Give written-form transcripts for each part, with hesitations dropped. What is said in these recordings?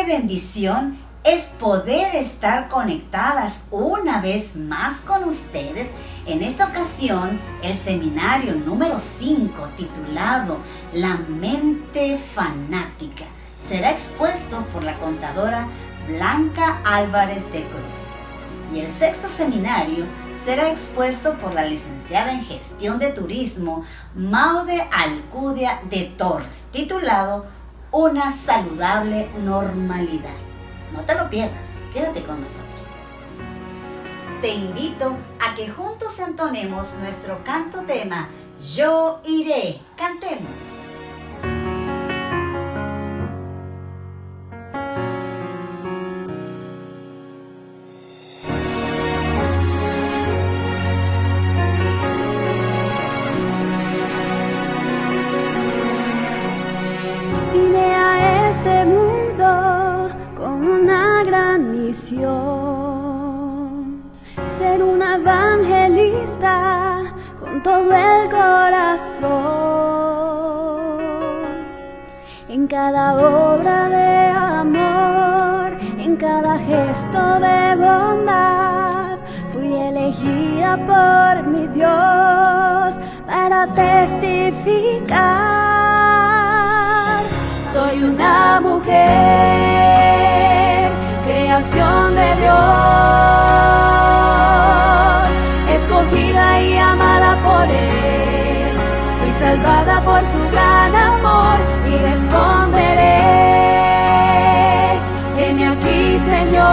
Qué bendición es poder estar conectadas una vez más con ustedes. En esta ocasión, el seminario número 5, titulado La mente fanática, será expuesto por la contadora Blanca Álvarez de Cruz. Y el sexto seminario será expuesto por la licenciada en Gestión de Turismo Maude Alcudia de Torres, titulado Una saludable normalidad. No te lo pierdas, quédate con nosotros. Te invito a que juntos entonemos nuestro canto tema Yo iré. Cantemos. Vine a este mundo con una gran misión, ser una evangelista con todo el corazón. En cada obra de amor, en cada gesto de bondad, fui elegida por mi Dios para testificar. Soy una mujer, creación de Dios, escogida y amada por Él. Fui salvada por su gran amor y responderé: heme aquí, Señor.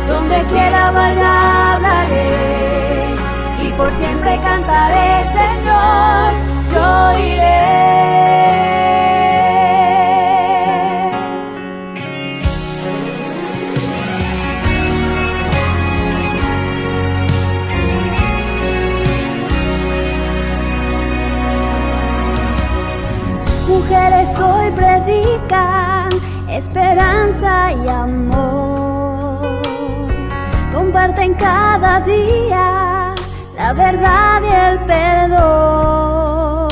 Donde quiera vaya hablaré y por siempre cantaré: Señor, yo iré. Mujeres hoy predican esperanza y amor, comparten cada día la verdad y el perdón.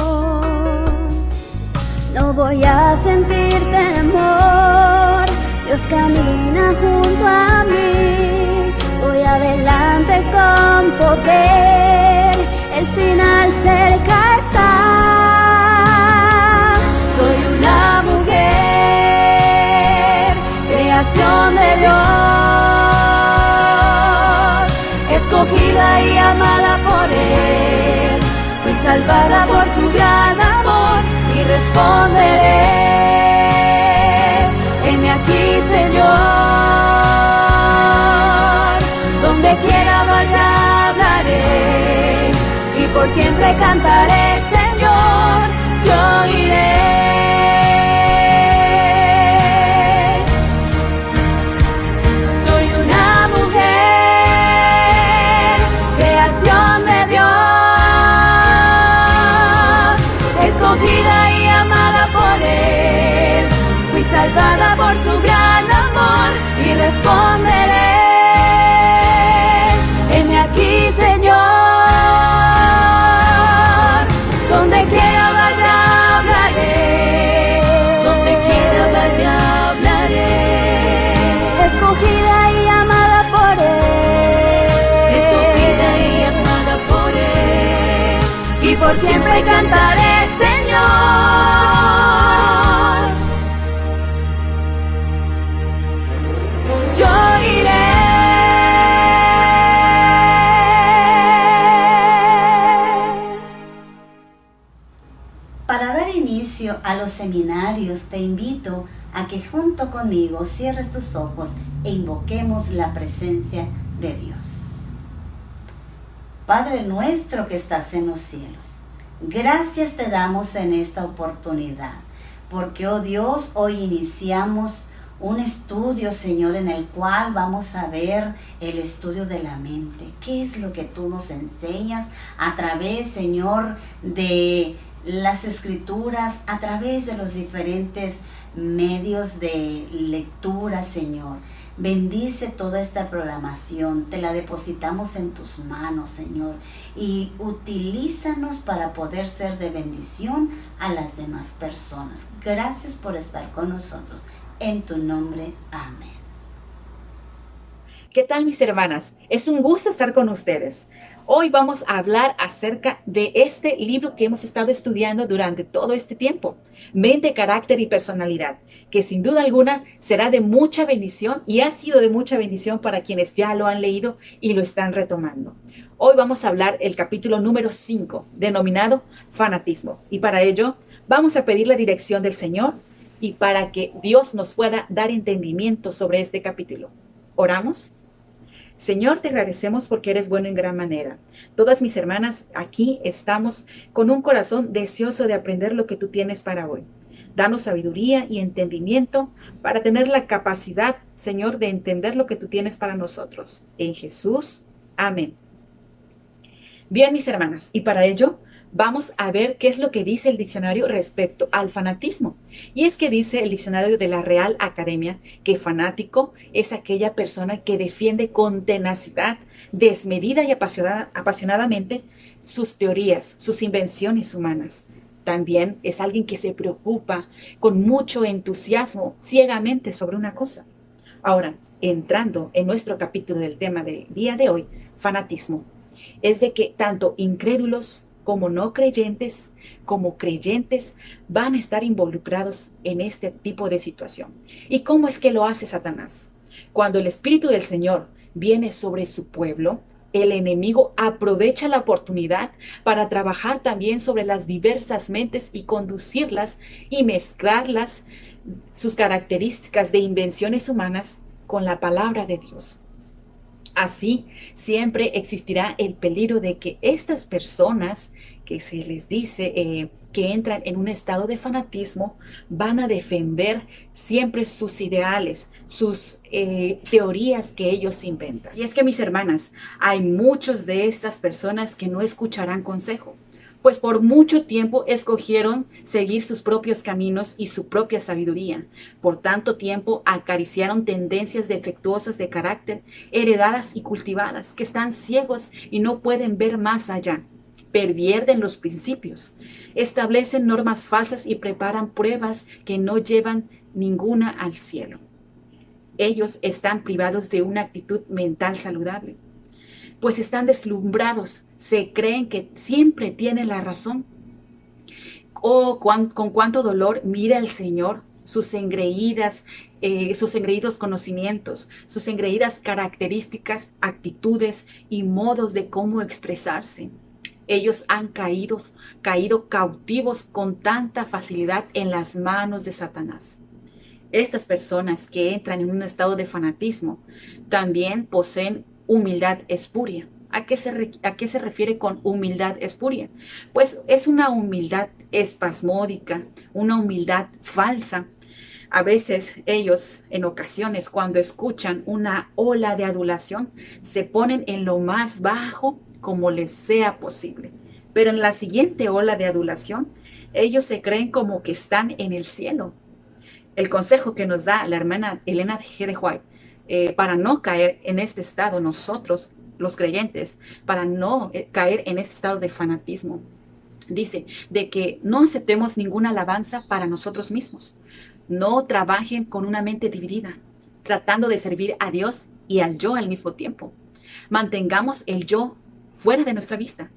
No voy a sentir temor, Dios camina junto a mí. Voy adelante con poder, el final cerca está. Soy una mujer, creación de Dios, escogida y amada por Él. Fui salvada por su gran amor y responderé: heme aquí, Señor. Donde quiera vaya hablaré y por siempre cantaré: Señor, yo iré. Soy una mujer, creación de Dios, escogida y amada por Él. Fui salvada por su gran amor y responderé: heme aquí, Señor. Donde quiera vaya hablaré, donde quiera vaya hablaré. Escogida y amada por Él, escogida y amada por Él. Y por siempre cantaré: Señor, yo iré. Para dar inicio a los seminarios, te invito a que junto conmigo cierres tus ojos e invoquemos la presencia de Dios. Padre nuestro que estás en los cielos, gracias te damos en esta oportunidad, porque, oh Dios, hoy iniciamos un estudio, Señor, en el cual vamos a ver el estudio de la mente. ¿Qué es lo que tú nos enseñas a través, Señor, de las escrituras, a través de los diferentes medios de lectura, Señor? Bendice toda esta programación, te la depositamos en tus manos, Señor, y utilízanos para poder ser de bendición a las demás personas. Gracias por estar con nosotros. En tu nombre, amén. ¿Qué tal, mis hermanas? Es un gusto estar con ustedes. Hoy vamos a hablar acerca de este libro que hemos estado estudiando durante todo este tiempo, Mente, Carácter y Personalidad, que sin duda alguna será de mucha bendición y ha sido de mucha bendición para quienes ya lo han leído y lo están retomando. Hoy vamos a hablar el capítulo número 5, denominado Fanatismo. Y para ello vamos a pedir la dirección del Señor y para que Dios nos pueda dar entendimiento sobre este capítulo. ¿Oramos? Señor, te agradecemos porque eres bueno en gran manera. Todas mis hermanas aquí estamos con un corazón deseoso de aprender lo que tú tienes para hoy. Danos sabiduría y entendimiento para tener la capacidad, Señor, de entender lo que tú tienes para nosotros. En Jesús, amén. Bien, mis hermanas, y para ello vamos a ver qué es lo que dice el diccionario respecto al fanatismo. Y es que dice el diccionario de la Real Academia que fanático es aquella persona que defiende con tenacidad, desmedida y apasionadamente sus teorías, sus invenciones humanas. También es alguien que se preocupa con mucho entusiasmo ciegamente sobre una cosa. Ahora, entrando en nuestro capítulo del tema del día de hoy, fanatismo, es de que tanto incrédulos como no creyentes, como creyentes, van a estar involucrados en este tipo de situación. ¿Y cómo es que lo hace Satanás? Cuando el Espíritu del Señor viene sobre su pueblo, el enemigo aprovecha la oportunidad para trabajar también sobre las diversas mentes y conducirlas y mezclarlas, sus características de invenciones humanas, con la palabra de Dios. Así, siempre existirá el peligro de que estas personas que se les dice que entran en un estado de fanatismo van a defender siempre sus ideales, sus teorías que ellos inventan. Y es que, mis hermanas, hay muchos de estas personas que no escucharán consejo, pues por mucho tiempo escogieron seguir sus propios caminos y su propia sabiduría. Por tanto tiempo acariciaron tendencias defectuosas de carácter, heredadas y cultivadas, que están ciegos y no pueden ver más allá. Pervierten los principios, establecen normas falsas y preparan pruebas que no llevan ninguna al cielo. Ellos están privados de una actitud mental saludable, pues están deslumbrados, se creen que siempre tienen la razón. Con cuánto dolor mira el Señor sus engreídos conocimientos, sus engreídas características, actitudes y modos de cómo expresarse. Ellos han caído cautivos con tanta facilidad en las manos de Satanás. Estas personas que entran en un estado de fanatismo también poseen humildad espuria. ¿A qué se refiere con humildad espuria? Pues es una humildad espasmódica, una humildad falsa. A veces ellos, en ocasiones, cuando escuchan una ola de adulación, se ponen en lo más bajo como les sea posible. Pero en la siguiente ola de adulación, ellos se creen como que están en el cielo. El consejo que nos da la hermana Elena G. de White, para no caer en este estado, nosotros, los creyentes, para no caer en este estado de fanatismo, dice de que no aceptemos ninguna alabanza para nosotros mismos. No trabajen con una mente dividida, tratando de servir a Dios y al yo al mismo tiempo. Mantengamos el yo fuera de nuestra vista.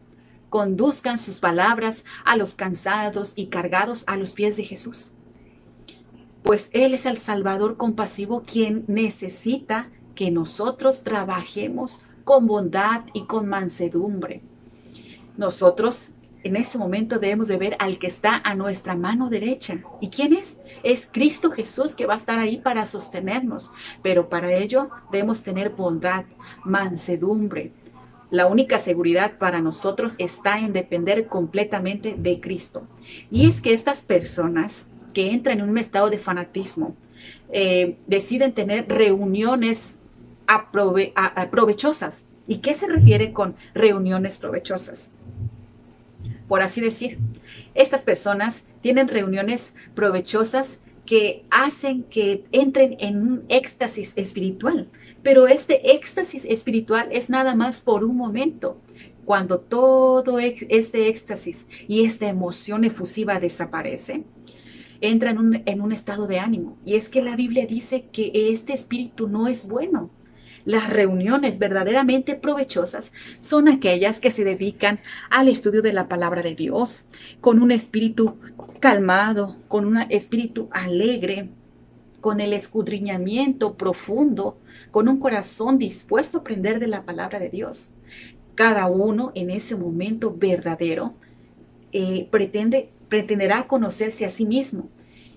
Conduzcan sus palabras a los cansados y cargados a los pies de Jesús, pues Él es el Salvador compasivo quien necesita que nosotros trabajemos con bondad y con mansedumbre. Nosotros en ese momento debemos de ver al que está a nuestra mano derecha. ¿Y quién es? Es Cristo Jesús, que va a estar ahí para sostenernos. Pero para ello debemos tener bondad, mansedumbre. La única seguridad para nosotros está en depender completamente de Cristo. Y es que estas personas que entran en un estado de fanatismo deciden tener reuniones provechosas. ¿Y qué se refiere con reuniones provechosas? Por así decir, estas personas tienen reuniones provechosas que hacen que entren en un éxtasis espiritual. Pero este éxtasis espiritual es nada más por un momento. Cuando todo este éxtasis y esta emoción efusiva desaparece, entra en un estado de ánimo. Y es que la Biblia dice que este espíritu no es bueno. Las reuniones verdaderamente provechosas son aquellas que se dedican al estudio de la palabra de Dios, con un espíritu calmado, con un espíritu alegre, con el escudriñamiento profundo, con un corazón dispuesto a aprender de la palabra de Dios. Cada uno en ese momento verdadero pretenderá conocerse a sí mismo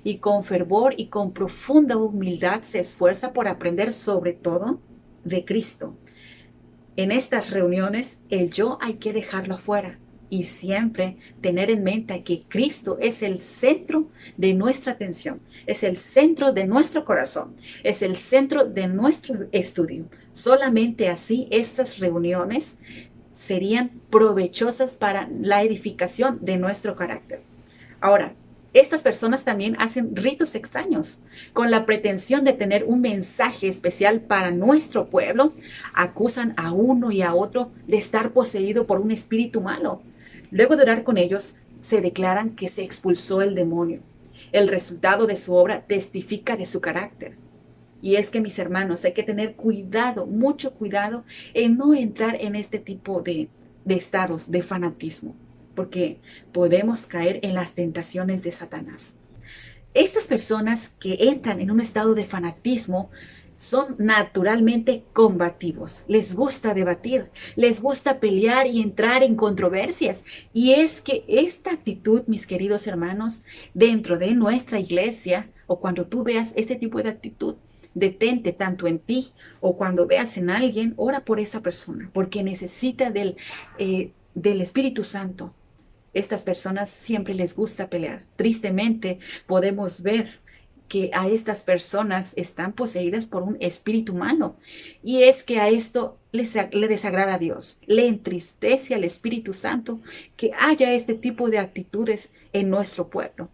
y con fervor y con profunda humildad se esfuerza por aprender sobre todo de Cristo. En estas reuniones el yo hay que dejarlo afuera y siempre tener en mente que Cristo es el centro de nuestra atención, es el centro de nuestro corazón, es el centro de nuestro estudio. Solamente así estas reuniones serían provechosas para la edificación de nuestro carácter. Ahora, estas personas también hacen ritos extraños con la pretensión de tener un mensaje especial para nuestro pueblo. Acusan a uno y a otro de estar poseído por un espíritu malo. Luego de orar con ellos, se declaran que se expulsó el demonio. El resultado de su obra testifica de su carácter. Y es que, mis hermanos, hay que tener cuidado, mucho cuidado en no entrar en este tipo de estados de fanatismo, porque podemos caer en las tentaciones de Satanás. Estas personas que entran en un estado de fanatismo son naturalmente combativos. Les gusta debatir, les gusta pelear y entrar en controversias. Y es que esta actitud, mis queridos hermanos, dentro de nuestra iglesia, o cuando tú veas este tipo de actitud, detente tanto en ti o cuando veas en alguien, ora por esa persona, porque necesita del Espíritu Santo. Estas personas siempre les gusta pelear. Tristemente podemos ver que a estas personas están poseídas por un espíritu malo. Y es que a esto le desagrada a Dios, le entristece al Espíritu Santo que haya este tipo de actitudes en nuestro pueblo.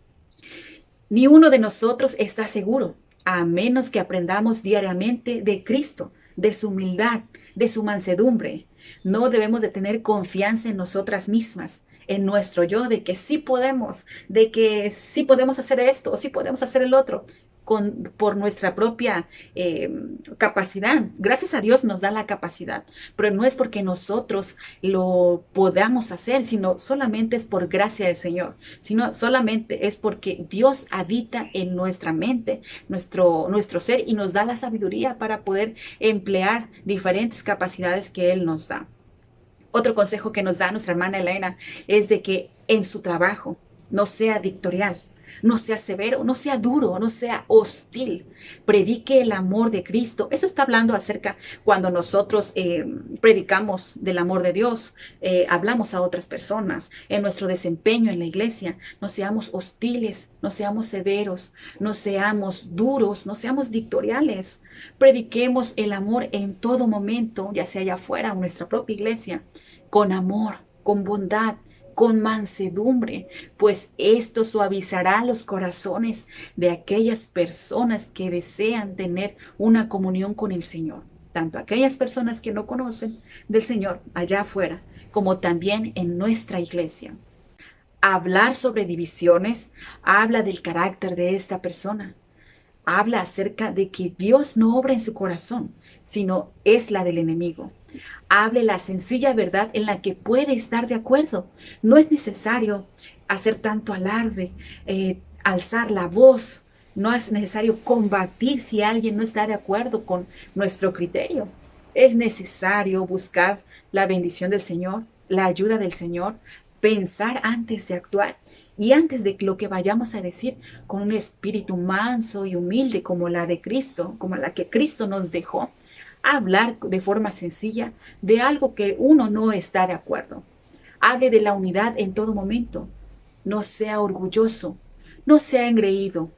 Ni uno de nosotros está seguro, a menos que aprendamos diariamente de Cristo, de su humildad, de su mansedumbre. No debemos de tener confianza en nosotras mismas, en nuestro yo, de que sí podemos hacer esto o sí podemos hacer el otro, por nuestra propia capacidad. Gracias a Dios nos da la capacidad, pero no es porque nosotros lo podamos hacer, sino solamente es por gracia del Señor, sino solamente es porque Dios habita en nuestra mente, nuestro ser, y nos da la sabiduría para poder emplear diferentes capacidades que Él nos da. Otro consejo que nos da nuestra hermana Elena es de que en su trabajo no sea dictatorial, no sea severo, no sea duro, no sea hostil. Predique el amor de Cristo. Eso está hablando acerca cuando nosotros predicamos del amor de Dios, hablamos a otras personas en nuestro desempeño en la iglesia. No seamos hostiles, no seamos severos, no seamos duros, no seamos dictatoriales. Prediquemos el amor en todo momento, ya sea allá afuera o en nuestra propia iglesia, con amor, con bondad, con mansedumbre, pues esto suavizará los corazones de aquellas personas que desean tener una comunión con el Señor, tanto aquellas personas que no conocen del Señor allá afuera, como también en nuestra iglesia. Hablar sobre divisiones habla del carácter de esta persona. Habla acerca de que Dios no obra en su corazón, sino es la del enemigo. Hable la sencilla verdad en la que puede estar de acuerdo. No es necesario hacer tanto alarde, alzar la voz. No es necesario combatir si alguien no está de acuerdo con nuestro criterio. Es necesario buscar la bendición del Señor, la ayuda del Señor, pensar antes de actuar y antes de lo que vayamos a decir, con un espíritu manso y humilde como la de Cristo, como la que Cristo nos dejó. Hablar de forma sencilla de algo que uno no está de acuerdo. Hable de la unidad en todo momento. No sea orgulloso, no sea engreído.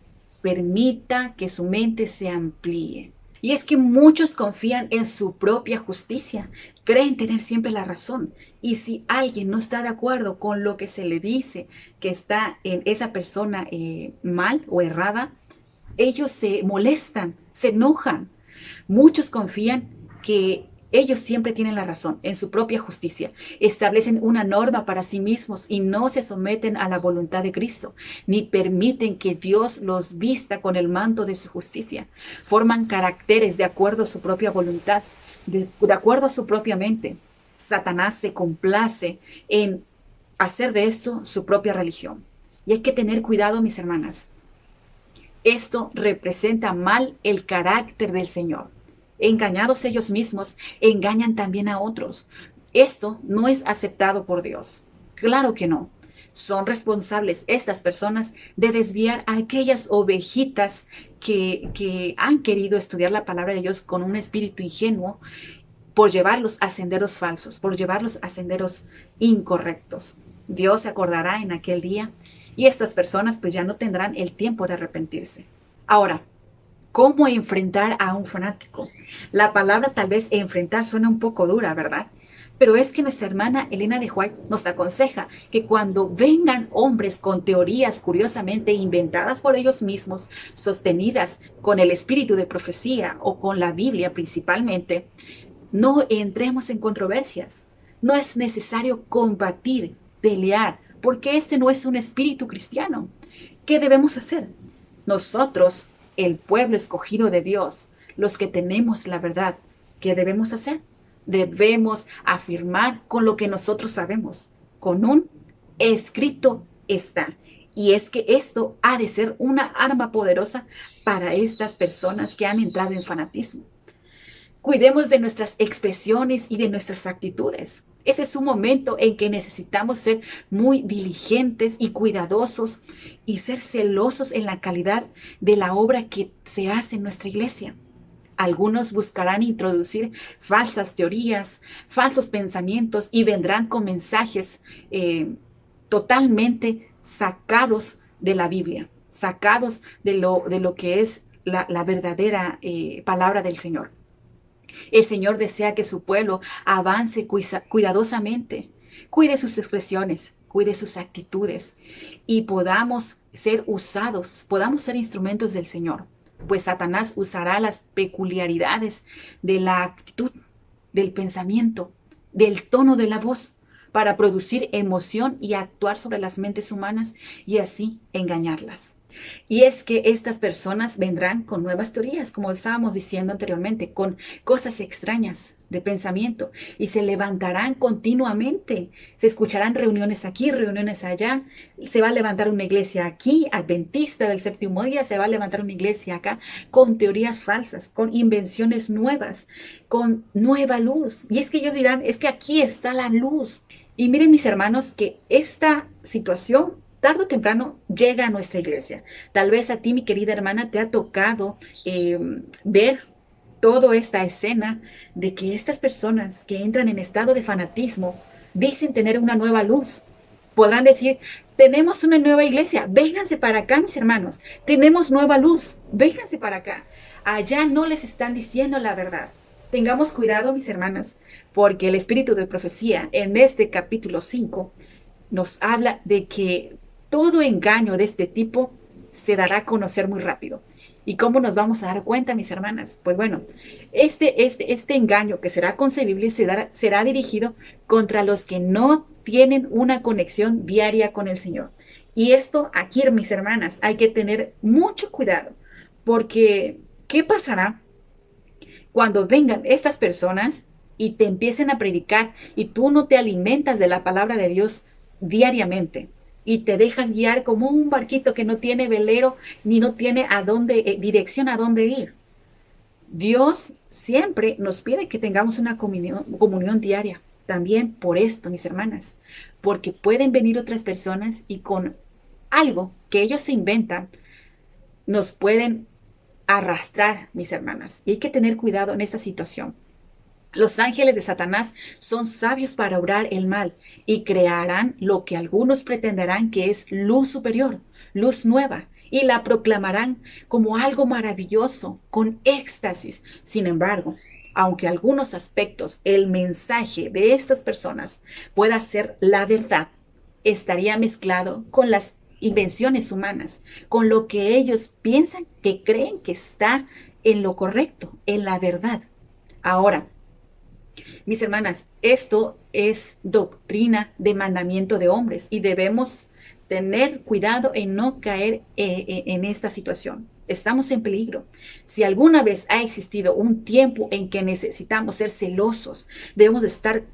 Permita que su mente se amplíe. Y es que muchos confían en su propia justicia, creen tener siempre la razón. Y si alguien no está de acuerdo con lo que se le dice que está en esa persona mal o errada, ellos se molestan, se enojan. Muchos confían que ellos siempre tienen la razón en su propia justicia. Establecen una norma para sí mismos y no se someten a la voluntad de Cristo, ni permiten que Dios los vista con el manto de su justicia. Forman caracteres de acuerdo a su propia voluntad, de acuerdo a su propia mente. Satanás se complace en hacer de esto su propia religión. Y hay que tener cuidado, mis hermanas. Esto representa mal el carácter del Señor. Engañados ellos mismos, engañan también a otros. Esto no es aceptado por Dios. Claro que no. Son responsables estas personas de desviar a aquellas ovejitas que han querido estudiar la palabra de Dios con un espíritu ingenuo, por llevarlos a senderos falsos, por llevarlos a senderos incorrectos. Dios se acordará en aquel día y estas personas pues ya no tendrán el tiempo de arrepentirse. Ahora, ¿cómo enfrentar a un fanático? La palabra tal vez enfrentar suena un poco dura, ¿verdad? Pero es que nuestra hermana Elena de White nos aconseja que cuando vengan hombres con teorías curiosamente inventadas por ellos mismos, sostenidas con el espíritu de profecía o con la Biblia principalmente, no entremos en controversias. No es necesario combatir, pelear, porque este no es un espíritu cristiano. ¿Qué debemos hacer? Nosotros, el pueblo escogido de Dios, los que tenemos la verdad, ¿qué debemos hacer? Debemos afirmar con lo que nosotros sabemos, con un escrito está. Y es que esto ha de ser una arma poderosa para estas personas que han entrado en fanatismo. Cuidemos de nuestras expresiones y de nuestras actitudes. Ese es un momento en que necesitamos ser muy diligentes y cuidadosos y ser celosos en la calidad de la obra que se hace en nuestra iglesia. Algunos buscarán introducir falsas teorías, falsos pensamientos y vendrán con mensajes totalmente sacados de la Biblia, sacados de lo que es la verdadera palabra del Señor. El Señor desea que su pueblo avance cuidadosamente, cuide sus expresiones, cuide sus actitudes y podamos ser usados, podamos ser instrumentos del Señor, pues Satanás usará las peculiaridades de la actitud, del pensamiento, del tono de la voz para producir emoción y actuar sobre las mentes humanas y así engañarlas. Y es que estas personas vendrán con nuevas teorías, como estábamos diciendo anteriormente, con cosas extrañas de pensamiento y se levantarán continuamente. Se escucharán reuniones aquí, reuniones allá. Se va a levantar una iglesia aquí, adventista del séptimo día, se va a levantar una iglesia acá, con teorías falsas, con invenciones nuevas, con nueva luz. Y es que ellos dirán, es que aquí está la luz. Y miren, mis hermanos, que esta situación tarde o temprano llega a nuestra iglesia. Tal vez a ti, mi querida hermana, te ha tocado ver toda esta escena de que estas personas que entran en estado de fanatismo dicen tener una nueva luz. Podrán decir, tenemos una nueva iglesia, vénganse para acá, mis hermanos. Tenemos nueva luz, vénganse para acá. Allá no les están diciendo la verdad. Tengamos cuidado, mis hermanas, porque el espíritu de profecía en este capítulo 5 nos habla de que todo engaño de este tipo se dará a conocer muy rápido. ¿Y cómo nos vamos a dar cuenta, mis hermanas? Pues bueno, este engaño que será concebible será dirigido contra los que no tienen una conexión diaria con el Señor. Y esto aquí, mis hermanas, hay que tener mucho cuidado, porque ¿qué pasará cuando vengan estas personas y te empiecen a predicar y tú no te alimentas de la palabra de Dios diariamente? Y te dejas guiar como un barquito que no tiene velero ni no tiene dirección a dónde ir. Dios siempre nos pide que tengamos una comunión diaria. También por esto, mis hermanas, porque pueden venir otras personas y con algo que ellos se inventan, nos pueden arrastrar, mis hermanas. Y hay que tener cuidado en esta situación. Los ángeles de Satanás son sabios para obrar el mal y crearán lo que algunos pretenderán que es luz superior, luz nueva, y la proclamarán como algo maravilloso, con éxtasis. Sin embargo, aunque algunos aspectos, el mensaje de estas personas pueda ser la verdad, estaría mezclado con las invenciones humanas, con lo que ellos piensan, que creen que está en lo correcto, en la verdad. Ahora, mis hermanas, esto es doctrina de mandamiento de hombres y debemos tener cuidado en no caer en esta situación. Estamos en peligro. Si alguna vez ha existido un tiempo en que necesitamos ser celosos, debemos estar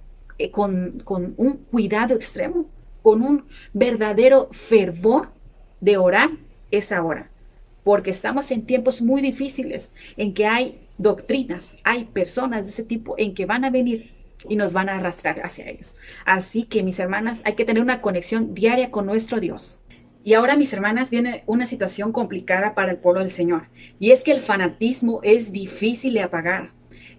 con un cuidado extremo, con un verdadero fervor de orar, es ahora. Porque estamos en tiempos muy difíciles en que hay doctrinas, hay personas de ese tipo en que van a venir y nos van a arrastrar hacia ellos. Así que, mis hermanas, hay que tener una conexión diaria con nuestro Dios. Y ahora, mis hermanas, viene una situación complicada para el pueblo del Señor. Y es que el fanatismo es difícil de apagar.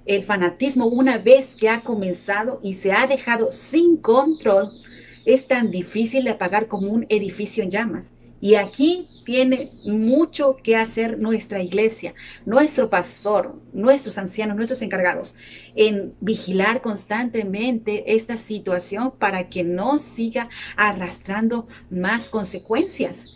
El fanatismo, una vez que ha comenzado y se ha dejado sin control, es tan difícil de apagar como un edificio en llamas. Y aquí tiene mucho que hacer nuestra iglesia, nuestro pastor, nuestros ancianos, nuestros encargados, en vigilar constantemente esta situación para que no siga arrastrando más consecuencias.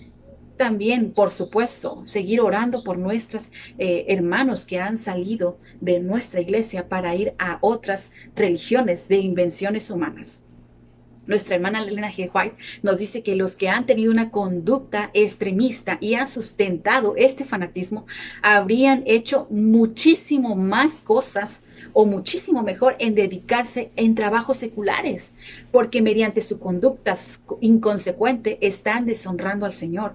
También, por supuesto, seguir orando por nuestros hermanos que han salido de nuestra iglesia para ir a otras religiones de invenciones humanas. Nuestra hermana Elena G. White nos dice que los que han tenido una conducta extremista y han sustentado este fanatismo habrían hecho muchísimo más cosas o muchísimo mejor en dedicarse en trabajos seculares, porque mediante su conducta inconsecuente están deshonrando al Señor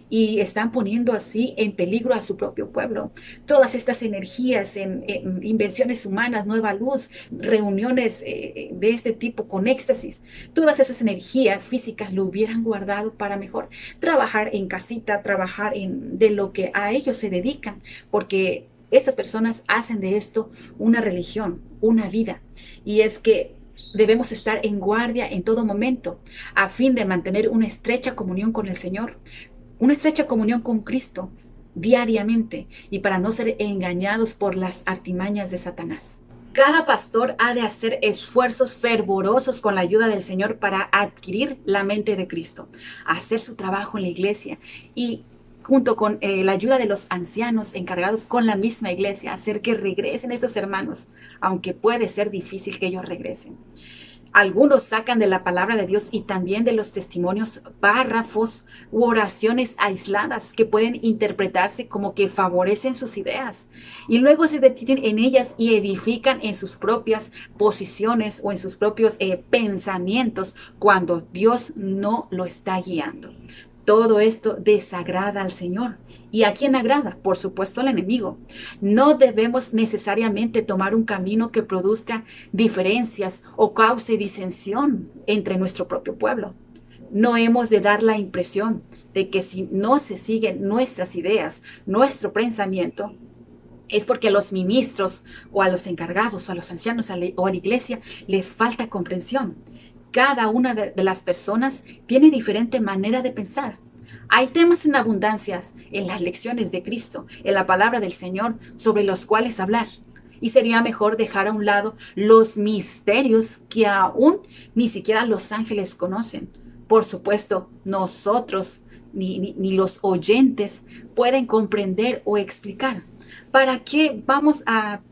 y están poniendo así en peligro a su propio pueblo. Todas estas energías en invenciones humanas, Nueva Luz, reuniones de este tipo con éxtasis, todas esas energías físicas lo hubieran guardado para mejor trabajar en casita, trabajar de lo que a ellos se dedican, porque estas personas hacen de esto una religión, una vida. Y es que debemos estar en guardia en todo momento a fin de mantener una estrecha comunión con el Señor, una estrecha comunión con Cristo diariamente y para no ser engañados por las artimañas de Satanás. Cada pastor ha de hacer esfuerzos fervorosos con la ayuda del Señor para adquirir la mente de Cristo, hacer su trabajo en la iglesia y junto con la ayuda de los ancianos encargados con la misma iglesia, hacer que regresen estos hermanos, aunque puede ser difícil que ellos regresen. Algunos sacan de la palabra de Dios y también de los testimonios párrafos u oraciones aisladas que pueden interpretarse como que favorecen sus ideas y luego se detienen en ellas y edifican en sus propias posiciones o en sus propios pensamientos cuando Dios no lo está guiando. Todo esto desagrada al Señor. ¿Y a quién agrada? Por supuesto al enemigo. No debemos necesariamente tomar un camino que produzca diferencias o cause disensión entre nuestro propio pueblo. No hemos de dar la impresión de que si no se siguen nuestras ideas, nuestro pensamiento, es porque a los ministros o a los encargados, a los ancianos o a la iglesia les falta comprensión. Cada una de las personas tiene diferente manera de pensar. Hay temas en abundancia en las lecciones de Cristo, en la palabra del Señor, sobre los cuales hablar. Y sería mejor dejar a un lado los misterios que aún ni siquiera los ángeles conocen. Por supuesto, nosotros ni los oyentes pueden comprender o explicar. ¿Para qué vamos a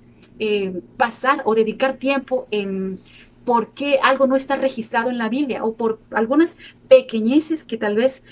pasar o dedicar tiempo en por qué algo no está registrado en la Biblia o por algunas pequeñeces que tal vez,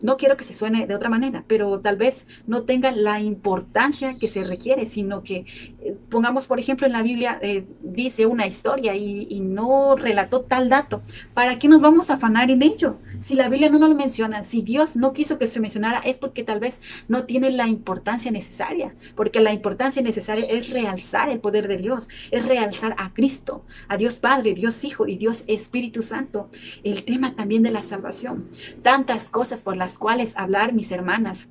no quiero que se suene de otra manera, pero tal vez no tenga la importancia que se requiere, sino que pongamos, por ejemplo, en la Biblia dice una historia y no relató tal dato. ¿Para qué nos vamos a afanar en ello? Si la Biblia no nos lo menciona, si Dios no quiso que se mencionara, es porque tal vez no tiene la importancia necesaria, porque la importancia necesaria es realzar el poder de Dios, es realzar a Cristo, a Dios Padre, Dios Hijo y Dios Espíritu Santo. El tema también de la salvación. Tantas cosas por las cuales hablar, mis hermanas.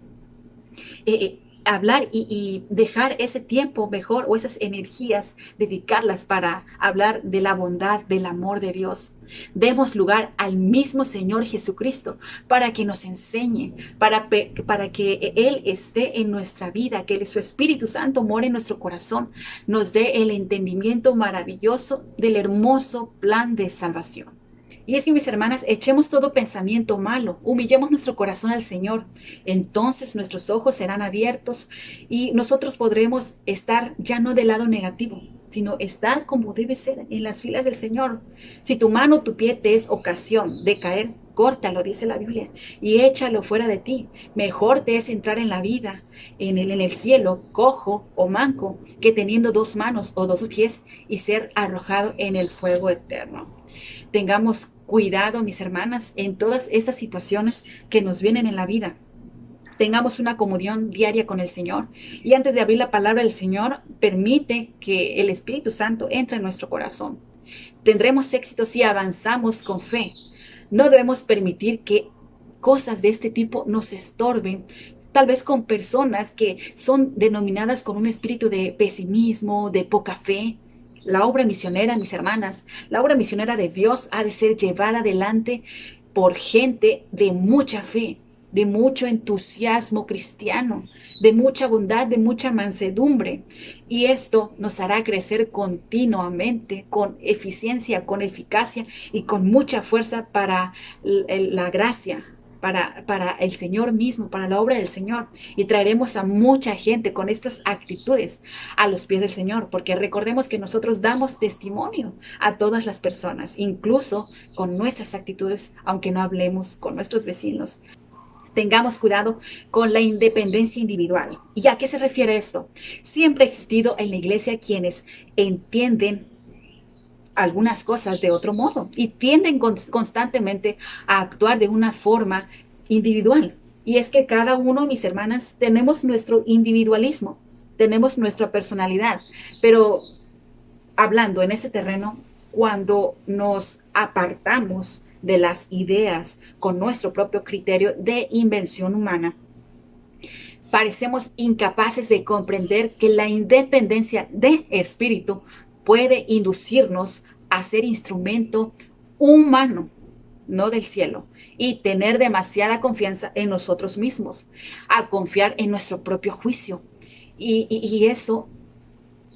Hablar y dejar ese tiempo mejor o esas energías, dedicarlas para hablar de la bondad, del amor de Dios. Demos lugar al mismo Señor Jesucristo para que nos enseñe, para que Él esté en nuestra vida, que su Espíritu Santo more en nuestro corazón, nos dé el entendimiento maravilloso del hermoso plan de salvación. Y es que, mis hermanas, echemos todo pensamiento malo, humillemos nuestro corazón al Señor. Entonces nuestros ojos serán abiertos y nosotros podremos estar ya no del lado negativo, sino estar como debe ser en las filas del Señor. Si tu mano o tu pie te es ocasión de caer, córtalo, dice la Biblia, y échalo fuera de ti. Mejor te es entrar en la vida, en el cielo, cojo o manco, que teniendo 2 manos o 2 pies y ser arrojado en el fuego eterno. Tengamos cuidado, mis hermanas, en todas estas situaciones que nos vienen en la vida. Tengamos una comunión diaria con el Señor. Y antes de abrir la palabra del Señor, permite que el Espíritu Santo entre en nuestro corazón. Tendremos éxito si avanzamos con fe. No debemos permitir que cosas de este tipo nos estorben. Tal vez con personas que son denominadas con un espíritu de pesimismo, de poca fe. La obra misionera, mis hermanas, la obra misionera de Dios ha de ser llevada adelante por gente de mucha fe, de mucho entusiasmo cristiano, de mucha bondad, de mucha mansedumbre. Y esto nos hará crecer continuamente, con eficiencia, con eficacia y con mucha fuerza para la gracia, para el Señor mismo, para la obra del Señor. Y traeremos a mucha gente con estas actitudes a los pies del Señor, porque recordemos que nosotros damos testimonio a todas las personas, incluso con nuestras actitudes, aunque no hablemos con nuestros vecinos. Tengamos cuidado con la independencia individual. ¿Y a qué se refiere esto? Siempre ha existido en la iglesia quienes entienden algunas cosas de otro modo y tienden constantemente a actuar de una forma individual. Y es que cada uno, mis hermanas, tenemos nuestro individualismo, tenemos nuestra personalidad, pero hablando en ese terreno, cuando nos apartamos de las ideas con nuestro propio criterio de invención humana, parecemos incapaces de comprender que la independencia de espíritu puede inducirnos a ser instrumento humano, no del cielo, y tener demasiada confianza en nosotros mismos, a confiar en nuestro propio juicio. Y eso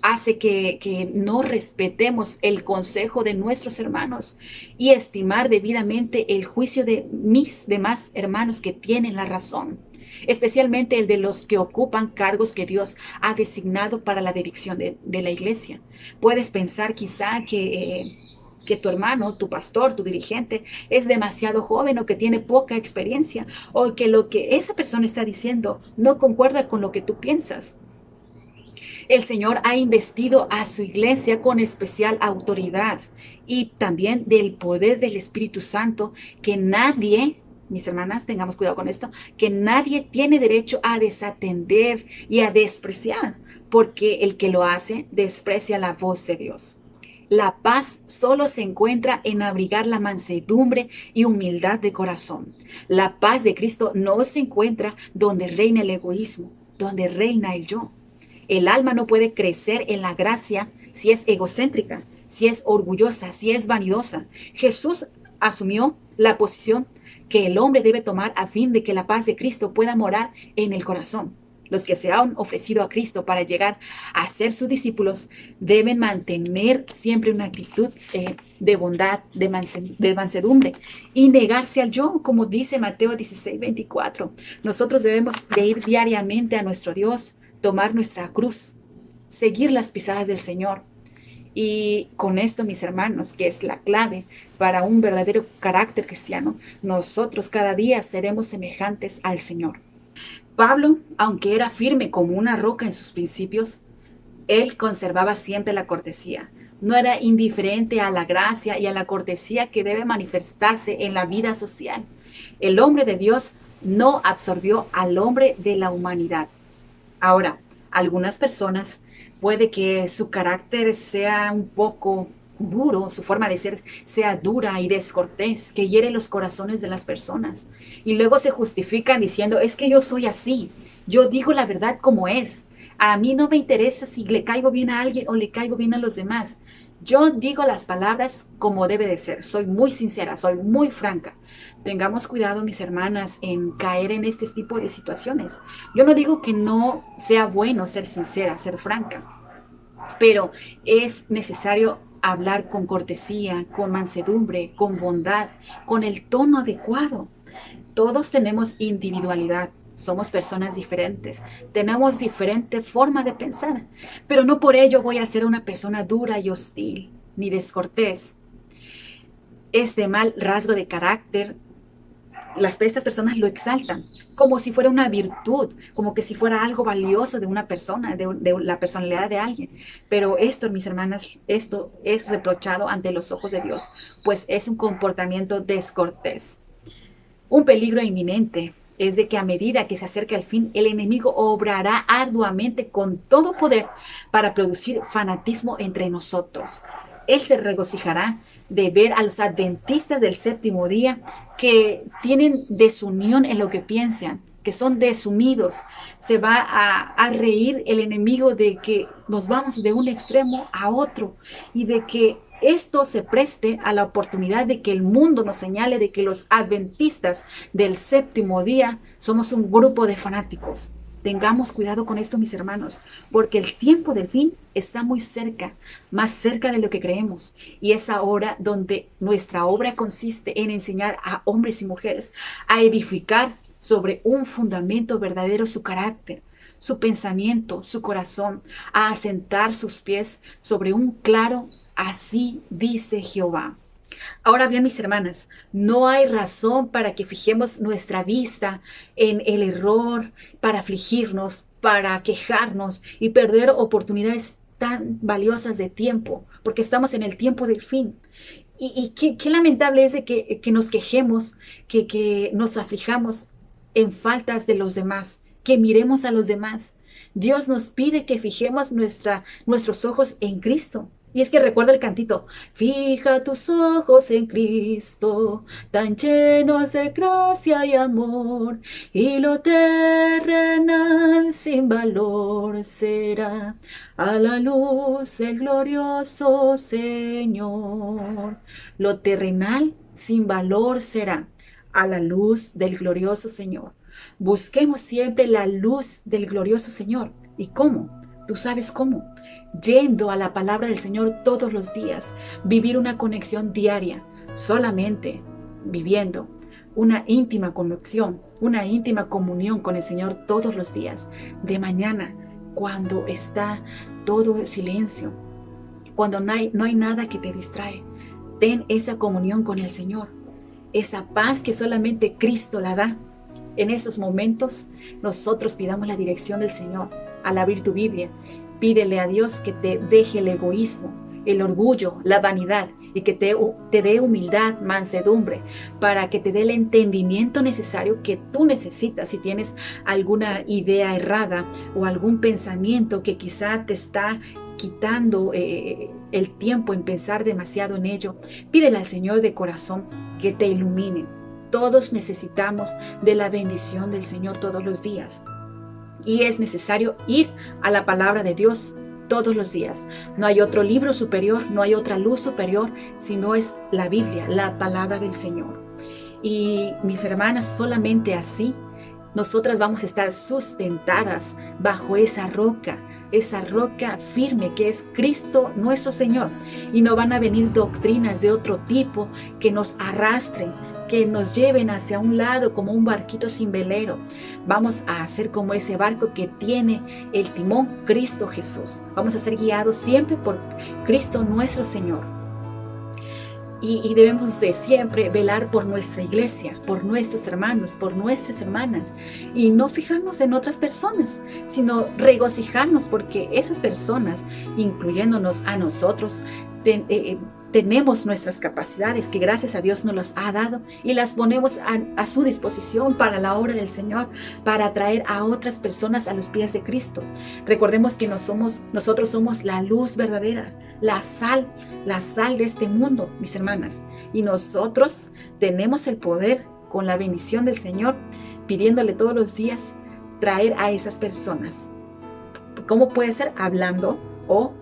hace que no respetemos el consejo de nuestros hermanos y estimar debidamente el juicio de mis demás hermanos que tienen la razón, especialmente el de los que ocupan cargos que Dios ha designado para la dirección de la iglesia. Puedes pensar quizá que tu hermano, tu pastor, tu dirigente es demasiado joven o que tiene poca experiencia o que lo que esa persona está diciendo no concuerda con lo que tú piensas. El Señor ha investido a su iglesia con especial autoridad y también del poder del Espíritu Santo que nadie, mis hermanas, tengamos cuidado con esto, que nadie tiene derecho a desatender y a despreciar, porque el que lo hace desprecia la voz de Dios. La paz solo se encuentra en abrigar la mansedumbre y humildad de corazón. La paz de Cristo no se encuentra donde reina el egoísmo, donde reina el yo. El alma no puede crecer en la gracia si es egocéntrica, si es orgullosa, si es vanidosa. Jesús asumió la posición que el hombre debe tomar a fin de que la paz de Cristo pueda morar en el corazón. Los que se han ofrecido a Cristo para llegar a ser sus discípulos deben mantener siempre una actitud de bondad, de mansedumbre y negarse al yo, como dice Mateo 16:24. Nosotros debemos de ir diariamente a nuestro Dios, tomar nuestra cruz, seguir las pisadas del Señor. Y con esto, mis hermanos, que es la clave para un verdadero carácter cristiano, nosotros cada día seremos semejantes al Señor. Pablo, aunque era firme como una roca en sus principios, él conservaba siempre la cortesía. No era indiferente a la gracia y a la cortesía que debe manifestarse en la vida social. El hombre de Dios no absorbió al hombre de la humanidad. Ahora, algunas personas puede que su carácter sea un poco duro, su forma de ser sea dura y descortés, que hiere los corazones de las personas. Y luego se justifican diciendo, es que yo soy así, yo digo la verdad como es. A mí no me interesa si le caigo bien a alguien o le caigo bien a los demás. Yo digo las palabras como debe de ser. Soy muy sincera, soy muy franca. Tengamos cuidado, mis hermanas, en caer en este tipo de situaciones. Yo no digo que no sea bueno ser sincera, ser franca, pero es necesario hablar con cortesía, con mansedumbre, con bondad, con el tono adecuado. Todos tenemos individualidad, somos personas diferentes, tenemos diferente forma de pensar, pero no por ello voy a ser una persona dura y hostil, ni descortés. Este mal rasgo de carácter, estas personas lo exaltan como si fuera una virtud, como que si fuera algo valioso de una persona, de la personalidad de alguien. Pero esto, mis hermanas, esto es reprochado ante los ojos de Dios, pues es un comportamiento descortés. Un peligro inminente es de que a medida que se acerque al fin, el enemigo obrará arduamente con todo poder para producir fanatismo entre nosotros. Él se regocijará de ver a los adventistas del séptimo día que tienen desunión en lo que piensan, que son desunidos. Se va a reír el enemigo de que nos vamos de un extremo a otro y de que esto se preste a la oportunidad de que el mundo nos señale de que los adventistas del séptimo día somos un grupo de fanáticos. Tengamos cuidado con esto, mis hermanos, porque el tiempo del fin está muy cerca, más cerca de lo que creemos. Y es ahora donde nuestra obra consiste en enseñar a hombres y mujeres a edificar sobre un fundamento verdadero su carácter, su pensamiento, su corazón, a asentar sus pies sobre un claro, así dice Jehová. Ahora bien, mis hermanas, no hay razón para que fijemos nuestra vista en el error, para afligirnos, para quejarnos y perder oportunidades tan valiosas de tiempo, porque estamos en el tiempo del fin. Y qué lamentable es de que nos quejemos, que nos aflijamos en faltas de los demás, que miremos a los demás. Dios nos pide que fijemos nuestros ojos en Cristo. Y es que recuerda el cantito, fija tus ojos en Cristo, tan llenos de gracia y amor, y lo terrenal sin valor será a la luz del glorioso Señor. Lo terrenal sin valor será a la luz del glorioso Señor. Busquemos siempre la luz del glorioso Señor. ¿Y cómo? ¿Tú sabes cómo? Yendo a la palabra del Señor todos los días, vivir una conexión diaria, solamente viviendo una íntima conexión, una íntima comunión con el Señor todos los días. De mañana, cuando está todo en silencio, cuando no hay nada que te distrae, ten esa comunión con el Señor, esa paz que solamente Cristo la da. En esos momentos, nosotros pidamos la dirección del Señor. Al abrir tu Biblia, pídele a Dios que te deje el egoísmo, el orgullo, la vanidad y que te dé humildad, mansedumbre, para que te dé el entendimiento necesario que tú necesitas. Si tienes alguna idea errada o algún pensamiento que quizá te está quitando el tiempo en pensar demasiado en ello, pídele al Señor de corazón que te ilumine. Todos necesitamos de la bendición del Señor todos los días. Y es necesario ir a la palabra de Dios todos los días. No hay otro libro superior, no hay otra luz superior, sino es la Biblia, la palabra del Señor. Y mis hermanas, solamente así nosotras vamos a estar sustentadas bajo esa roca firme que es Cristo nuestro Señor. Y no van a venir doctrinas de otro tipo que nos arrastren, que nos lleven hacia un lado como un barquito sin velero. Vamos a hacer como ese barco que tiene el timón, Cristo Jesús. Vamos a ser guiados siempre por Cristo nuestro Señor. Y debemos de siempre velar por nuestra iglesia, por nuestros hermanos, por nuestras hermanas. Y no fijarnos en otras personas, sino regocijarnos porque esas personas, incluyéndonos a nosotros, tenemos nuestras capacidades que gracias a Dios nos las ha dado y las ponemos a su disposición para la obra del Señor, para atraer a otras personas a los pies de Cristo. Recordemos que nosotros somos la luz verdadera, la sal de este mundo, mis hermanas. Y nosotros tenemos el poder, con la bendición del Señor, pidiéndole todos los días, traer a esas personas. ¿Cómo puede ser? Hablando o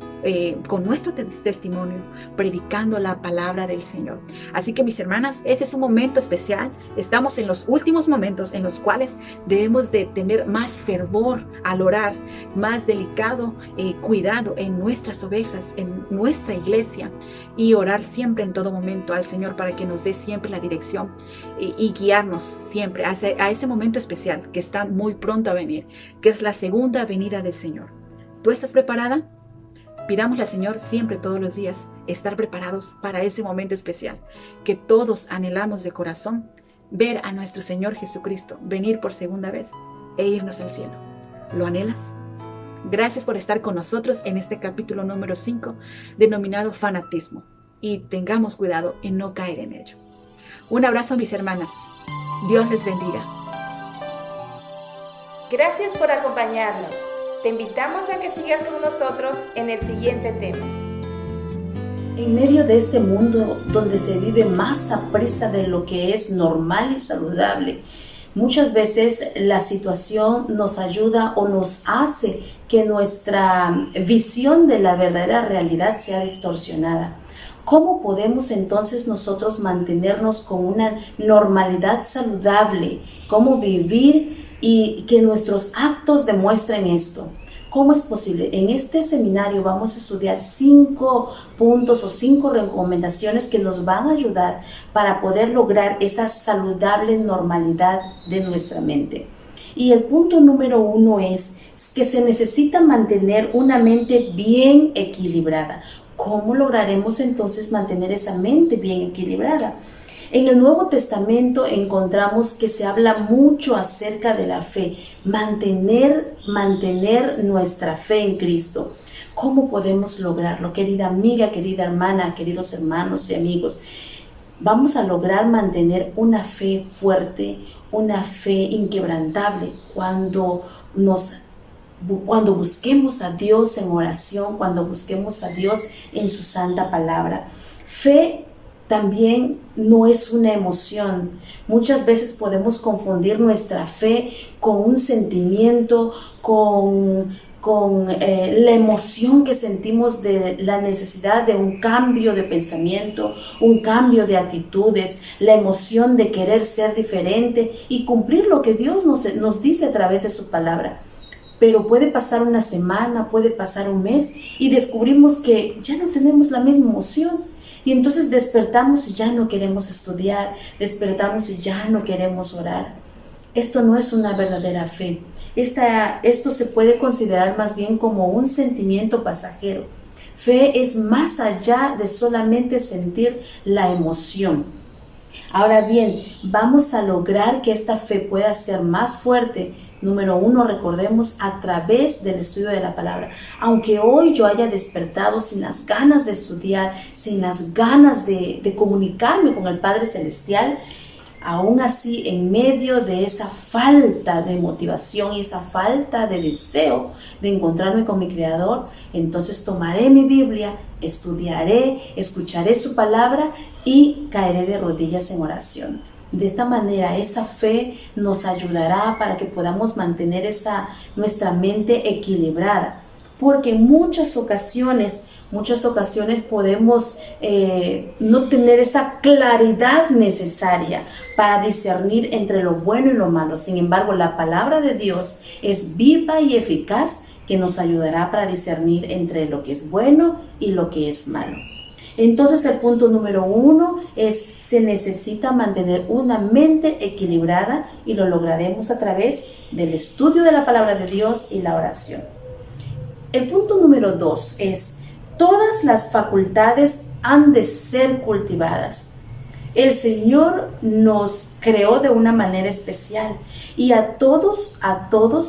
con nuestro testimonio, predicando la palabra del Señor. Así que, mis hermanas, ese es un momento especial. Estamos en los últimos momentos en los cuales debemos de tener más fervor al orar, más delicado cuidado en nuestras ovejas, en nuestra iglesia, y orar siempre en todo momento al Señor para que nos dé siempre la dirección y guiarnos siempre a ese momento especial que está muy pronto a venir, que es la segunda venida del Señor. ¿Tú estás preparada? Pidámosle al Señor siempre, todos los días, estar preparados para ese momento especial, que todos anhelamos de corazón, ver a nuestro Señor Jesucristo venir por segunda vez e irnos al cielo. ¿Lo anhelas? Gracias por estar con nosotros en este capítulo número 5, denominado fanatismo, y tengamos cuidado en no caer en ello. Un abrazo, mis hermanas. Dios les bendiga. Gracias por acompañarnos. Te invitamos a que sigas con nosotros en el siguiente tema. En medio de este mundo donde se vive más a presa de lo que es normal y saludable, muchas veces la situación nos ayuda o nos hace que nuestra visión de la verdadera realidad sea distorsionada. ¿Cómo podemos entonces nosotros mantenernos con una normalidad saludable? ¿Cómo vivir y que nuestros actos demuestren esto? ¿Cómo es posible? En este seminario vamos a estudiar 5 puntos o 5 recomendaciones que nos van a ayudar para poder lograr esa saludable normalidad de nuestra mente. Y el punto número 1 es que se necesita mantener una mente bien equilibrada. ¿Cómo lograremos entonces mantener esa mente bien equilibrada? En el Nuevo Testamento encontramos que se habla mucho acerca de la fe, mantener nuestra fe en Cristo. ¿Cómo podemos lograrlo? Querida amiga, querida hermana, queridos hermanos y amigos, vamos a lograr mantener una fe fuerte, una fe inquebrantable cuando busquemos a Dios en oración, cuando busquemos a Dios en su santa palabra. Fe también no es una emoción. Muchas veces podemos confundir nuestra fe con un sentimiento, con la emoción que sentimos de la necesidad de un cambio de pensamiento, un cambio de actitudes, la emoción de querer ser diferente y cumplir lo que Dios nos dice a través de su palabra. Pero puede pasar una semana, puede pasar un mes y descubrimos que ya no tenemos la misma emoción. Y entonces despertamos y ya no queremos estudiar, despertamos y ya no queremos orar. Esto no es una verdadera fe. Esto se puede considerar más bien como un sentimiento pasajero. Fe es más allá de solamente sentir la emoción. Ahora bien, vamos a lograr que esta fe pueda ser más fuerte. Número 1, recordemos, a través del estudio de la palabra. Aunque hoy yo haya despertado sin las ganas de estudiar, sin las ganas de comunicarme con el Padre Celestial, aún así, en medio de esa falta de motivación y esa falta de deseo de encontrarme con mi Creador, entonces tomaré mi Biblia, estudiaré, escucharé su palabra y caeré de rodillas en oración. De esta manera, esa fe nos ayudará para que podamos mantener nuestra mente equilibrada. Porque en muchas ocasiones podemos no tener esa claridad necesaria para discernir entre lo bueno y lo malo. Sin embargo, la palabra de Dios es viva y eficaz que nos ayudará para discernir entre lo que es bueno y lo que es malo. Entonces el punto número 1 es: se necesita mantener una mente equilibrada y lo lograremos a través del estudio de la palabra de Dios y la oración. El punto número 2 es: todas las facultades han de ser cultivadas. El Señor nos creó de una manera especial y a todos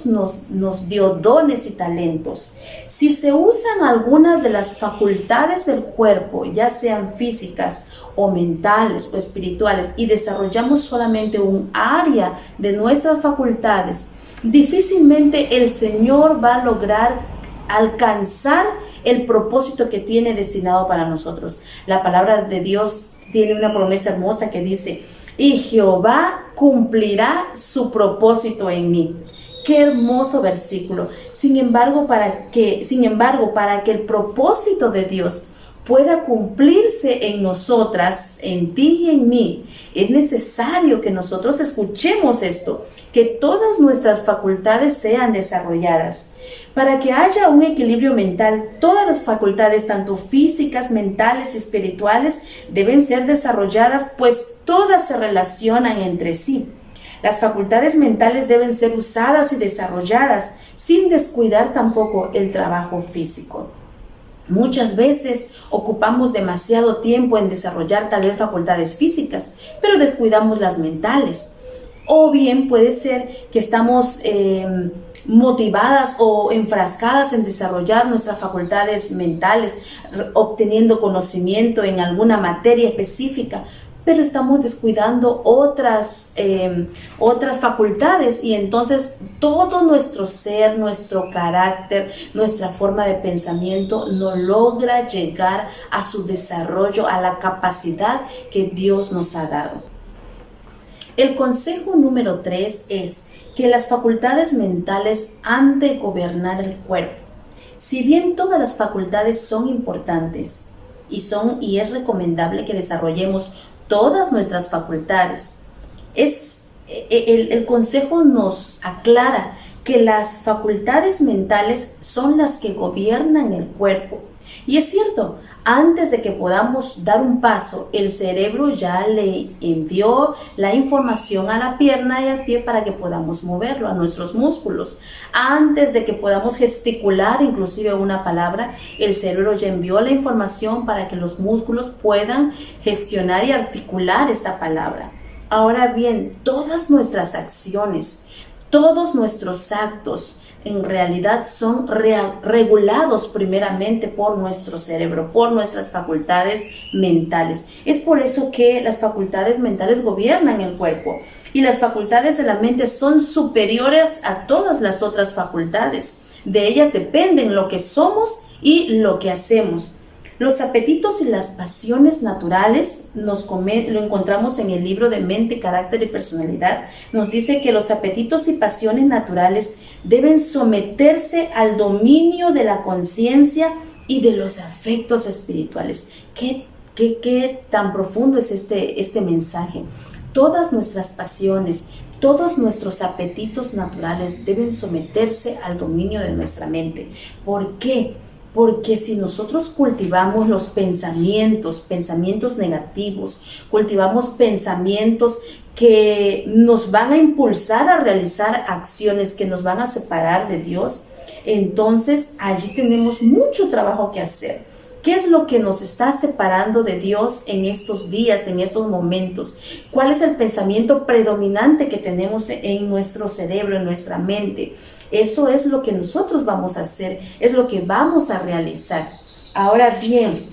nos dio dones y talentos. Si se usan algunas de las facultades del cuerpo, ya sean físicas o mentales o espirituales, y desarrollamos solamente un área de nuestras facultades, difícilmente el Señor va a lograr alcanzar el propósito que tiene destinado para nosotros. La palabra de Dios tiene una promesa hermosa que dice: y Jehová cumplirá su propósito en mí. Qué hermoso versículo. Sin embargo, para que el propósito de Dios pueda cumplirse en nosotras, en ti y en mí, es necesario que nosotros escuchemos esto, que todas nuestras facultades sean desarrolladas. Para que haya un equilibrio mental, todas las facultades, tanto físicas, mentales y espirituales, deben ser desarrolladas, pues todas se relacionan entre sí. Las facultades mentales deben ser usadas y desarrolladas sin descuidar tampoco el trabajo físico. Muchas veces ocupamos demasiado tiempo en desarrollar tal vez facultades físicas, pero descuidamos las mentales. O bien puede ser que estamos motivadas o enfrascadas en desarrollar nuestras facultades mentales, obteniendo conocimiento en alguna materia específica, pero estamos descuidando otras facultades, y entonces todo nuestro ser, nuestro carácter, nuestra forma de pensamiento no logra llegar a su desarrollo, a la capacidad que Dios nos ha dado. El consejo número 3 es que las facultades mentales han de gobernar el cuerpo. Si bien todas las facultades son importantes y es recomendable que desarrollemos todas nuestras facultades, el consejo nos aclara que las facultades mentales son las que gobiernan el cuerpo. Y es cierto, antes de que podamos dar un paso, el cerebro ya le envió la información a la pierna y al pie para que podamos moverlo, a nuestros músculos. Antes de que podamos gesticular inclusive una palabra, el cerebro ya envió la información para que los músculos puedan gestionar y articular esta palabra. Ahora bien, todas nuestras acciones, todos nuestros actos, en realidad son regulados primeramente por nuestro cerebro, por nuestras facultades mentales. Es por eso que las facultades mentales gobiernan el cuerpo, y las facultades de la mente son superiores a todas las otras facultades. De ellas dependen lo que somos y lo que hacemos. Los apetitos y las pasiones naturales lo encontramos en el libro de Mente, Carácter y Personalidad. Nos dice que los apetitos y pasiones naturales deben someterse al dominio de la conciencia y de los afectos espirituales. ¿Qué tan profundo es este mensaje? Todas nuestras pasiones, todos nuestros apetitos naturales deben someterse al dominio de nuestra mente. ¿Por qué? Porque si nosotros cultivamos los pensamientos negativos, cultivamos pensamientos que nos van a impulsar a realizar acciones que nos van a separar de Dios, entonces allí tenemos mucho trabajo que hacer. ¿Qué es lo que nos está separando de Dios en estos días, en estos momentos? ¿Cuál es el pensamiento predominante que tenemos en nuestro cerebro, en nuestra mente? Eso es lo que nosotros vamos a hacer, es lo que vamos a realizar. Ahora bien,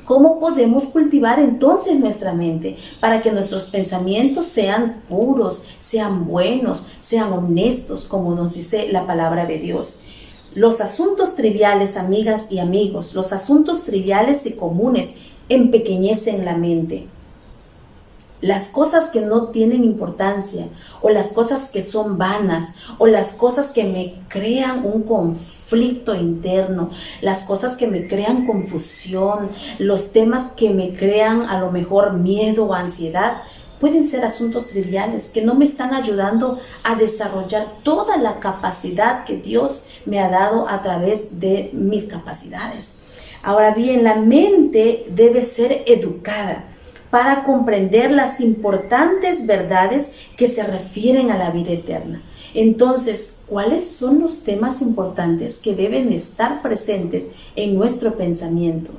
¿cómo podemos cultivar entonces nuestra mente para que nuestros pensamientos sean puros, sean buenos, sean honestos, como nos dice la palabra de Dios? Los asuntos triviales, amigas y amigos, los asuntos triviales y comunes empequeñecen la mente. Las cosas que no tienen importancia, o las cosas que son vanas, o las cosas que me crean un conflicto interno, las cosas que me crean confusión, los temas que me crean a lo mejor miedo o ansiedad, pueden ser asuntos triviales que no me están ayudando a desarrollar toda la capacidad que Dios me ha dado a través de mis capacidades. Ahora bien, la mente debe ser educada para comprender las importantes verdades que se refieren a la vida eterna. Entonces, ¿cuáles son los temas importantes que deben estar presentes en nuestro pensamiento?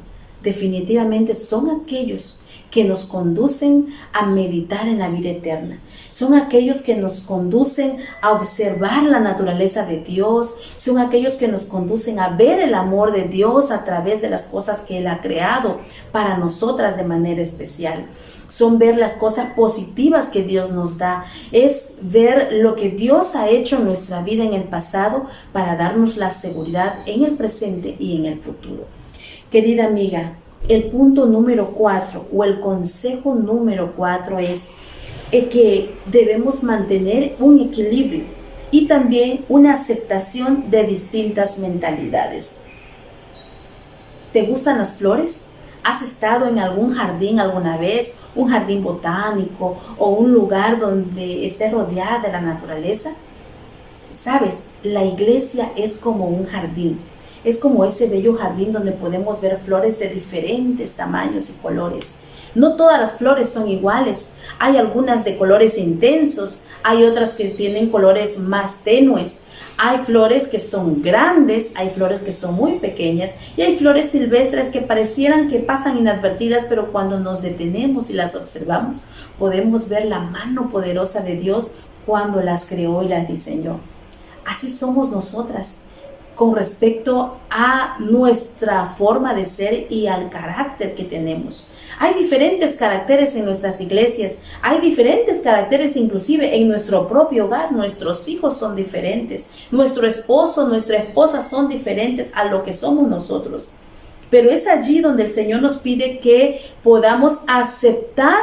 Definitivamente son aquellos que nos conducen a meditar en la vida eterna. Son aquellos que nos conducen a observar la naturaleza de Dios. Son aquellos que nos conducen a ver el amor de Dios a través de las cosas que Él ha creado para nosotras de manera especial. Son ver las cosas positivas que Dios nos da. Es ver lo que Dios ha hecho en nuestra vida en el pasado para darnos la seguridad en el presente y en el futuro. Querida amiga, el punto número 4 o el consejo número 4 es que debemos mantener un equilibrio y también una aceptación de distintas mentalidades. ¿Te gustan las flores? ¿Has estado en algún jardín alguna vez? ¿Un jardín botánico o un lugar donde esté rodeada de la naturaleza? Sabes, la iglesia es como un jardín. Es como ese bello jardín donde podemos ver flores de diferentes tamaños y colores. No todas las flores son iguales. Hay algunas de colores intensos, hay otras que tienen colores más tenues. Hay flores que son grandes, hay flores que son muy pequeñas y hay flores silvestres que parecieran que pasan inadvertidas, pero cuando nos detenemos y las observamos, podemos ver la mano poderosa de Dios cuando las creó y las diseñó. Así somos nosotras con respecto a nuestra forma de ser y al carácter que tenemos. Hay diferentes caracteres en nuestras iglesias, hay diferentes caracteres inclusive en nuestro propio hogar. Nuestros hijos son diferentes, nuestro esposo, nuestra esposa son diferentes a lo que somos nosotros. Pero es allí donde el Señor nos pide que podamos aceptar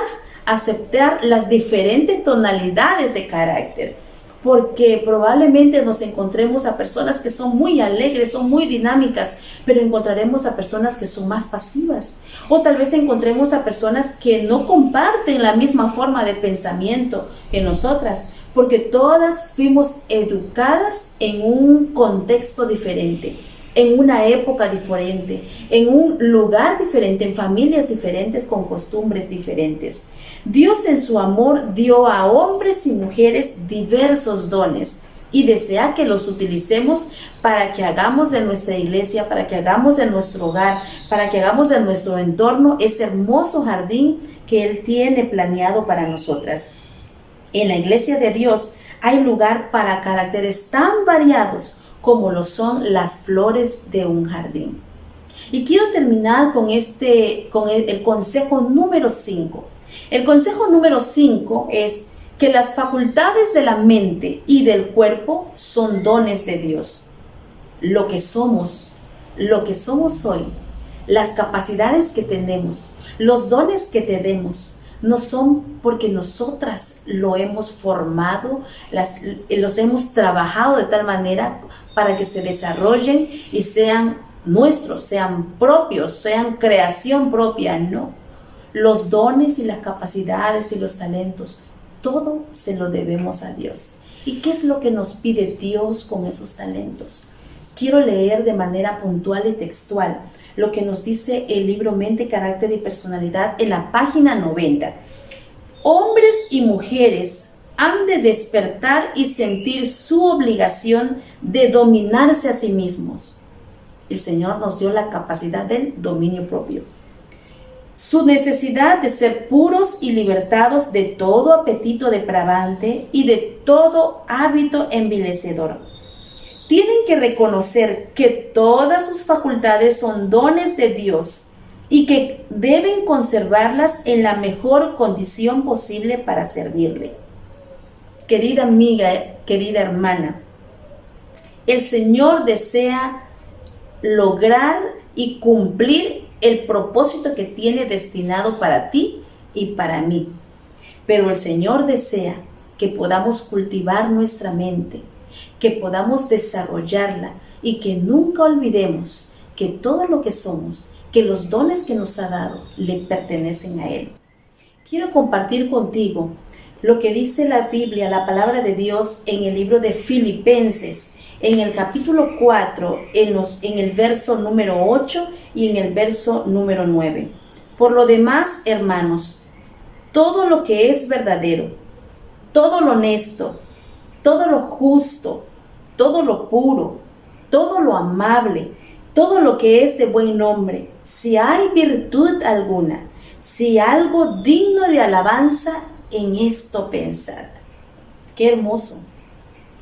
las diferentes tonalidades de carácter. Porque probablemente nos encontremos a personas que son muy alegres, son muy dinámicas, pero encontraremos a personas que son más pasivas. O tal vez encontremos a personas que no comparten la misma forma de pensamiento que nosotras, porque todas fuimos educadas en un contexto diferente, en una época diferente, en un lugar diferente, en familias diferentes, con costumbres diferentes. Dios en su amor dio a hombres y mujeres diversos dones y desea que los utilicemos para que hagamos de nuestra iglesia, para que hagamos de nuestro hogar, para que hagamos de nuestro entorno ese hermoso jardín que Él tiene planeado para nosotras. En la iglesia de Dios hay lugar para caracteres tan variados como lo son las flores de un jardín. Y quiero terminar con el consejo número 5. El consejo número 5 es que las facultades de la mente y del cuerpo son dones de Dios. Lo que somos hoy, las capacidades que tenemos, los dones que tenemos, no son porque nosotras lo hemos formado, los hemos trabajado de tal manera para que se desarrollen y sean nuestros, sean propios, sean creación propia, no. Los dones y las capacidades y los talentos, todo se lo debemos a Dios. ¿Y qué es lo que nos pide Dios con esos talentos? Quiero leer de manera puntual y textual lo que nos dice el libro Mente, Carácter y Personalidad en la página 90. Hombres y mujeres han de despertar y sentir su obligación de dominarse a sí mismos. El Señor nos dio la capacidad del dominio propio. Su necesidad de ser puros y libertados de todo apetito depravante y de todo hábito envilecedor. Tienen que reconocer que todas sus facultades son dones de Dios y que deben conservarlas en la mejor condición posible para servirle. Querida amiga, querida hermana, el Señor desea lograr y cumplir el propósito que tiene destinado para ti y para mí. Pero el Señor desea que podamos cultivar nuestra mente, que podamos desarrollarla y que nunca olvidemos que todo lo que somos, que los dones que nos ha dado, le pertenecen a Él. Quiero compartir contigo lo que dice la Biblia, la palabra de Dios en el libro de Filipenses, en el capítulo 4, en el verso número 8 y en el verso número 9. Por lo demás, hermanos, todo lo que es verdadero, todo lo honesto, todo lo justo, todo lo puro, todo lo amable, todo lo que es de buen nombre, si hay virtud alguna, si algo digno de alabanza, en esto pensad. Qué hermoso.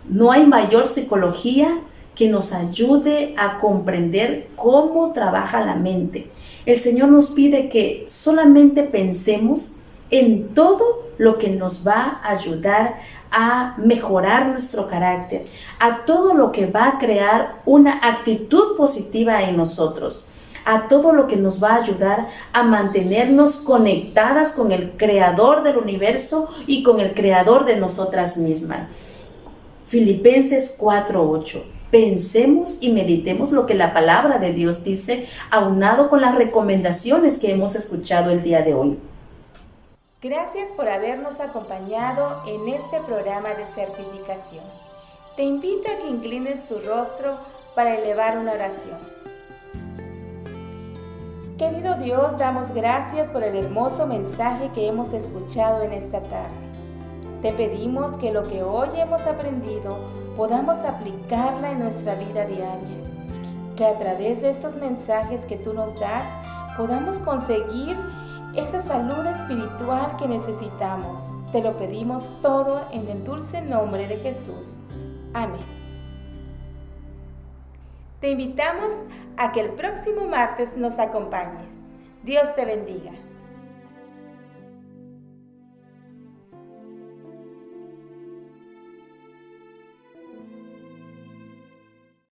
No hay mayor psicología que nos ayude a comprender cómo trabaja la mente. El Señor nos pide que solamente pensemos en todo lo que nos va a ayudar a mejorar nuestro carácter, a todo lo que va a crear una actitud positiva en nosotros, a todo lo que nos va a ayudar a mantenernos conectadas con el Creador del universo y con el Creador de nosotras mismas. Filipenses 4:8. Pensemos y meditemos lo que la palabra de Dios dice, aunado con las recomendaciones que hemos escuchado el día de hoy. Gracias por habernos acompañado en este programa de certificación. Te invito a que inclines tu rostro para elevar una oración. Querido Dios, damos gracias por el hermoso mensaje que hemos escuchado en esta tarde. Te pedimos que lo que hoy hemos aprendido podamos aplicarla en nuestra vida diaria. Que a través de estos mensajes que tú nos das podamos conseguir esa salud espiritual que necesitamos. Te lo pedimos todo en el dulce nombre de Jesús. Amén. Te invitamos a que el próximo martes nos acompañes. Dios te bendiga.